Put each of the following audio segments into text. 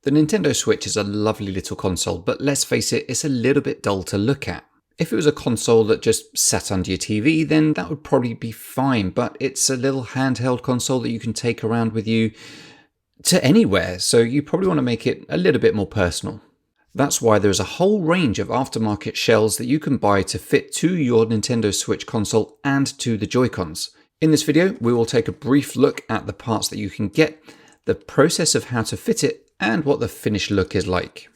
The Nintendo Switch is a lovely little console, but let's face it, it's a little bit dull to look at. If it was a console that just sat under your TV, then that would probably be fine, but it's a little handheld console that you can take around with you to anywhere, so you probably want to make it a little bit more personal. That's why there's a whole range of aftermarket shells that you can buy to fit to your Nintendo Switch console and to the Joy-Cons. In this video, we will take a brief look at the parts that you can get, the process of how to fit it, and what the finished look is like.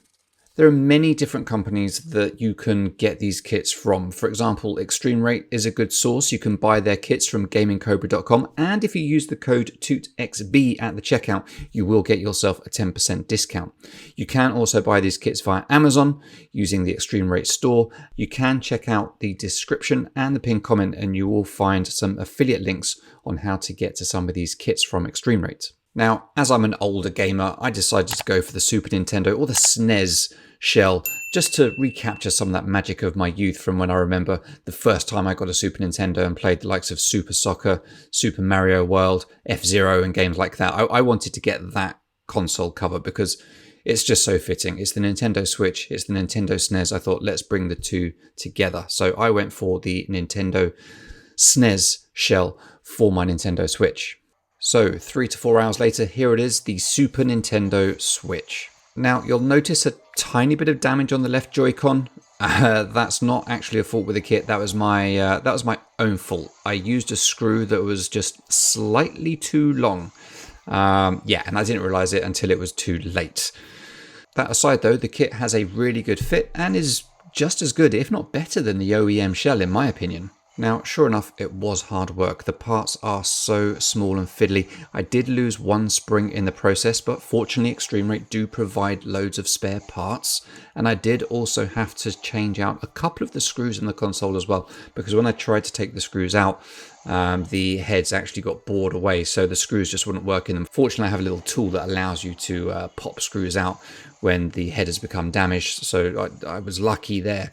There are many different companies that you can get these kits from. For example, ExtremeRate is a good source. You can buy their kits from gamingcobra.com, and if you use the code TootXB at the checkout, you will get yourself a 10% discount. You can also buy these kits via Amazon using the ExtremeRate store. You can check out the description and the pinned comment, and you will find some affiliate links on how to get to some of these kits from ExtremeRate. Now, as I'm an older gamer, I decided to go for the Super Nintendo or the SNES shell just to recapture some of that magic of my youth from when I remember the first time I got a Super Nintendo and played the likes of Super Soccer, Super Mario World, F-Zero and games like that. I wanted to get that console cover because it's just so fitting. It's the Nintendo Switch, it's the Nintendo SNES. I thought, let's bring the two together. So I went for the Nintendo SNES shell for my Nintendo Switch. So 3 to 4 hours later, here it is, the Super Nintendo Switch. Now you'll notice a tiny bit of damage on the left Joy-Con. That's not actually a fault with the kit. That was my own fault. I used a screw that was just slightly too long. And I didn't realize it until it was too late. That aside though, the kit has a really good fit and is just as good, if not better than the OEM shell in my opinion. Now, sure enough, it was hard work. The parts are so small and fiddly. I did lose one spring in the process, but fortunately ExtremeRate do provide loads of spare parts. And I did also have to change out a couple of the screws in the console as well, because when I tried to take the screws out, the heads actually got bored away, so the screws just wouldn't work in them. Fortunately, I have a little tool that allows you to pop screws out when the head has become damaged, so I was lucky there.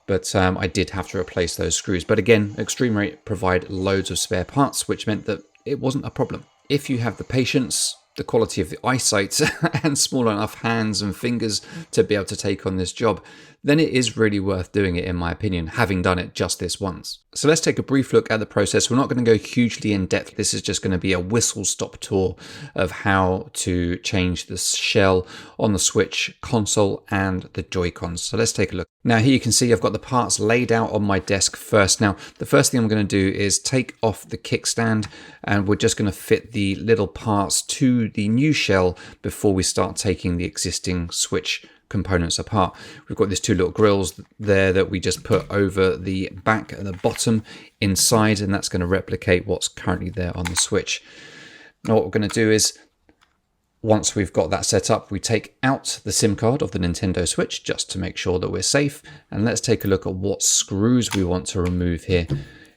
But I did have to replace those screws. But again, ExtremeRate provide loads of spare parts, which meant that it wasn't a problem. If you have the patience, the quality of the eyesight, and small enough hands and fingers to be able to take on this job, then it is really worth doing it in my opinion, having done it just this once. So let's take a brief look at the process. We're not going to go hugely in depth. This is just going to be a whistle-stop tour of how to change the shell on the Switch console and the Joy-Cons. So let's take a look. Now here you can see I've got the parts laid out on my desk first. Now the first thing I'm going to do is take off the kickstand, and we're just going to fit the little parts to the new shell before we start taking the existing Switch components apart. We've got these two little grills there that we just put over the back and the bottom inside, and that's going to replicate what's currently there on the Switch. Now what we're going to do is, once we've got that set up, we take out the SIM card of the Nintendo Switch just to make sure that we're safe, and let's take a look at what screws we want to remove here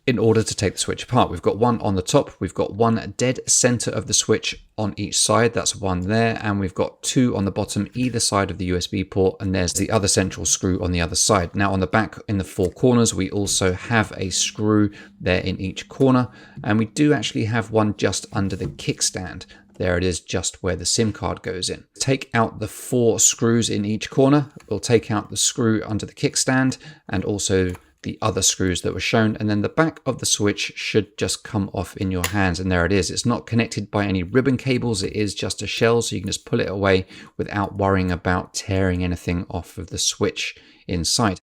in order to take the Switch apart. We've got one on the top, we've got one dead center of the Switch on each side, that's one there, and we've got two on the bottom either side of the USB port, and there's the other central screw on the other side. Now on the back in the four corners, we also have a screw there in each corner, and we do actually have one just under the kickstand. There it is, just where the SIM card goes in. Take out the four screws in each corner. We'll take out the screw under the kickstand and also the other screws that were shown, and then the back of the Switch should just come off in your hands, and there it is. It's not connected by any ribbon cables, it is just a shell, so you can just pull it away without worrying about tearing anything off of the Switch inside.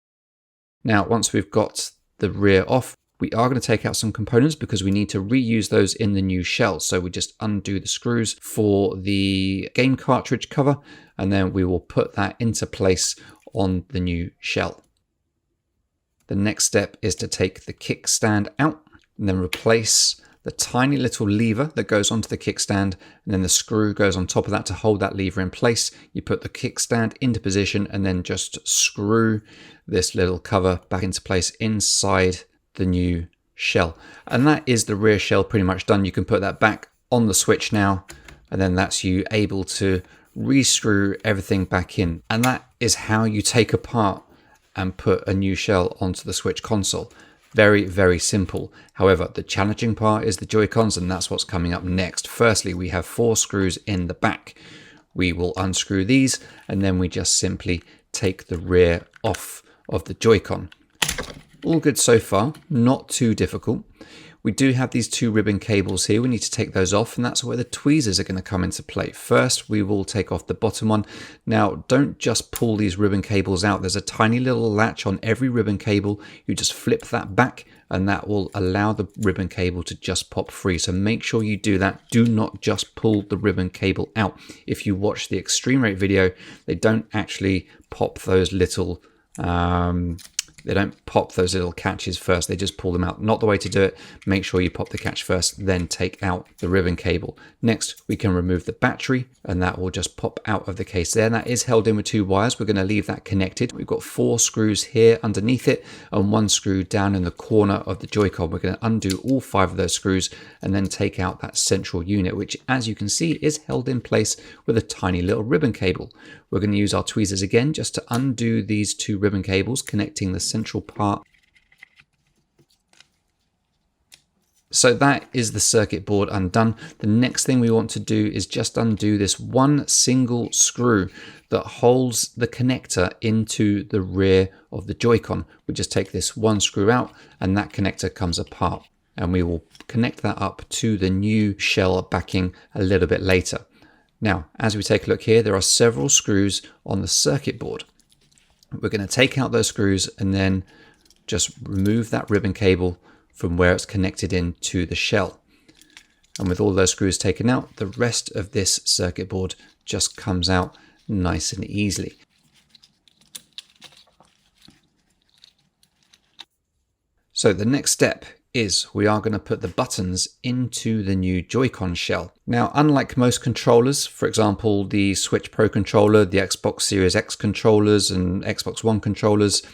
Now once we've got the rear off, we are going to take out some components because we need to reuse those in the new shell. So we just undo the screws for the game cartridge cover, and then we will put that into place on the new shell. The next step is to take the kickstand out and then replace the tiny little lever that goes onto the kickstand, and then the screw goes on top of that to hold that lever in place. You put the kickstand into position and then just screw this little cover back into place inside the new shell. And that is the rear shell pretty much done. You can put that back on the Switch now, and then that's you able to re-screw everything back in. And that is how you take apart and put a new shell onto the Switch console. Very, very simple. However, the challenging part is the Joy-Cons, and that's what's coming up next. Firstly, we have four screws in the back. We will unscrew these, and then we just simply take the rear off of the Joy-Con. All good so far, not too difficult. We do have these two ribbon cables here. We need to take those off, and that's where the tweezers are going to come into play. First, we will take off the bottom one. Now, don't just pull these ribbon cables out. There's a tiny little latch on every ribbon cable. You just flip that back, and that will allow the ribbon cable to just pop free. So make sure you do that. Do not just pull the ribbon cable out. If you watch the ExtremeRate video, they don't actually pop those little catches first. They just pull them out. Not the way to do it. Make sure you pop the catch first, then take out the ribbon cable. Next, we can remove the battery, and that will just pop out of the case there. And that is held in with two wires. We're going to leave that connected. We've got 4 screws here underneath it and 1 screw down in the corner of the Joy-Con. We're going to undo all 5 of those screws and then take out that central unit, which, as you can see, is held in place with a tiny little ribbon cable. We're going to use our tweezers again just to undo these 2 ribbon cables connecting the central part. So that is the circuit board undone. The next thing we want to do is just undo this one single screw that holds the connector into the rear of the Joy-Con. We just take this one screw out and that connector comes apart, and we will connect that up to the new shell backing a little bit later. Now, as we take a look here, there are several screws on the circuit board. We're going to take out those screws and then just remove that ribbon cable from where it's connected into the shell. And with all those screws taken out, the rest of this circuit board just comes out nice and easily. So the next step is we are going to put the buttons into the new Joy-Con shell. Now, unlike most controllers, for example, the Switch Pro controller, the Xbox Series X controllers and Xbox One controllers,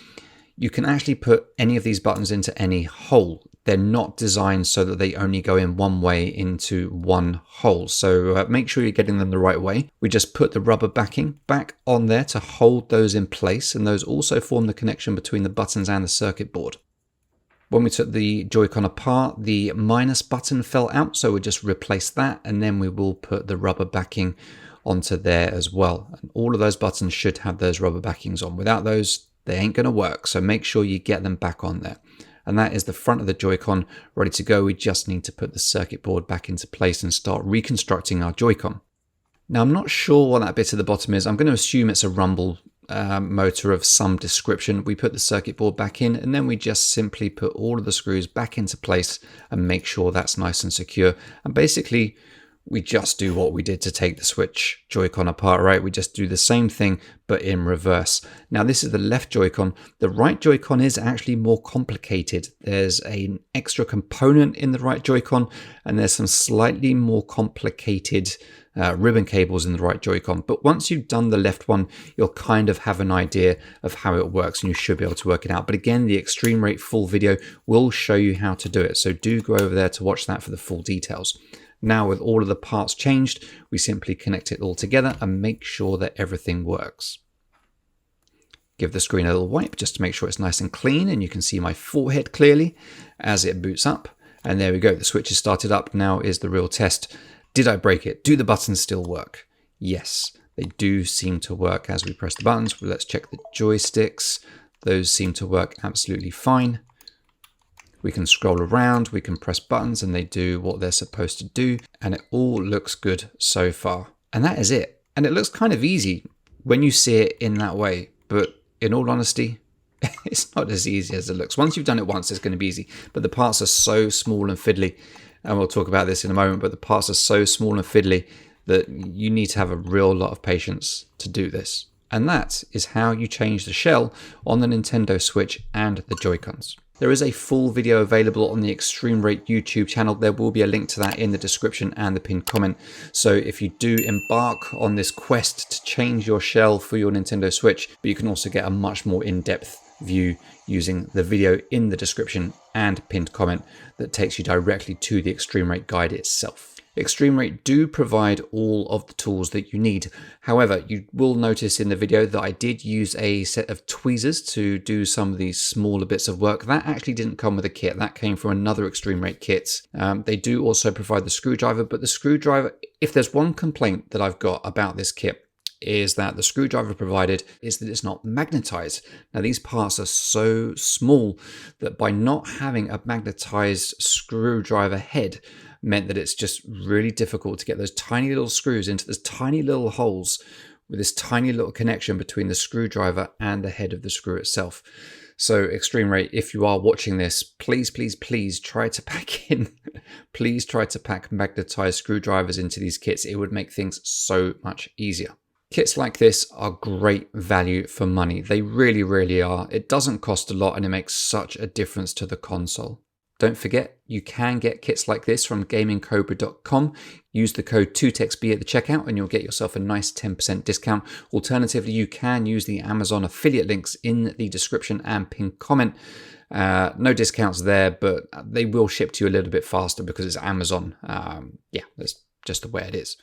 you can actually put any of these buttons into any hole. They're not designed so that they only go in one way into one hole. So make sure you're getting them the right way. We just put the rubber backing back on there to hold those in place, and those also form the connection between the buttons and the circuit board. When we took the Joy-Con apart, the minus button fell out, so we just replace that, and then we will put the rubber backing onto there as well. And all of those buttons should have those rubber backings on. Without those, they ain't going to work, so make sure you get them back on there. And that is the front of the Joy-Con ready to go. We just need to put the circuit board back into place and start reconstructing our Joy-Con. Now, I'm not sure what that bit at the bottom is. I'm going to assume it's a rumble motor of some description. We put the circuit board back in, and then we just simply put all of the screws back into place and make sure that's nice and secure. And basically, we just do what we did to take the Switch Joy-Con apart, right? We just do the same thing, but in reverse. Now, this is the left Joy-Con. The right Joy-Con is actually more complicated. There's an extra component in the right Joy-Con, and there's some slightly more complicated ribbon cables in the right Joy-Con. But once you've done the left one, you'll kind of have an idea of how it works, and you should be able to work it out. But again, the ExtremeRate full video will show you how to do it. So do go over there to watch that for the full details. Now, with all of the parts changed, we simply connect it all together and make sure that everything works. Give the screen a little wipe just to make sure it's nice and clean, and you can see my forehead clearly as it boots up. And there we go, the Switch is started up. Now is the real test. Did I break it? Do the buttons still work? Yes, they do seem to work as we press the buttons. Well, let's check the joysticks. Those seem to work absolutely fine. We can scroll around, we can press buttons, and they do what they're supposed to do. And it all looks good so far. And that is it. And it looks kind of easy when you see it in that way. But in all honesty, it's not as easy as it looks. Once you've done it once, it's going to be easy. But the parts are so small and fiddly. And we'll talk about this in a moment. But the parts are so small and fiddly that you need to have a real lot of patience to do this. And that is how you change the shell on the Nintendo Switch and the Joy-Cons. There is a full video available on the ExtremeRate YouTube channel. There will be a link to that in the description and the pinned comment. So if you do embark on this quest to change your shell for your Nintendo Switch, but you can also get a much more in-depth view using the video in the description and pinned comment that takes you directly to the ExtremeRate guide itself. ExtremeRate do provide all of the tools that you need. However, you will notice in the video that I did use a set of tweezers to do some of these smaller bits of work. That actually didn't come with a kit. That came from another ExtremeRate kit. They do also provide the screwdriver, but the screwdriver If there's one complaint that I've got about this kit, is that the screwdriver provided is that it's not magnetized. Now these parts are so small that by not having a magnetized screwdriver head meant that it's just really difficult to get those tiny little screws into those tiny little holes with this tiny little connection between the screwdriver and the head of the screw itself. So ExtremeRate, if you are watching this, please, please, please try to pack in, please try to pack magnetized screwdrivers into these kits. It would make things so much easier. Kits like this are great value for money. They really, really are. It doesn't cost a lot and it makes such a difference to the console. Don't forget, you can get kits like this from gamingcobra.com. Use the code TootXB at the checkout and you'll get yourself a nice 10% discount. Alternatively, you can use the Amazon affiliate links in the description and pinned comment. No discounts there, but they will ship to you a little bit faster because it's Amazon. Yeah, that's just the way it is.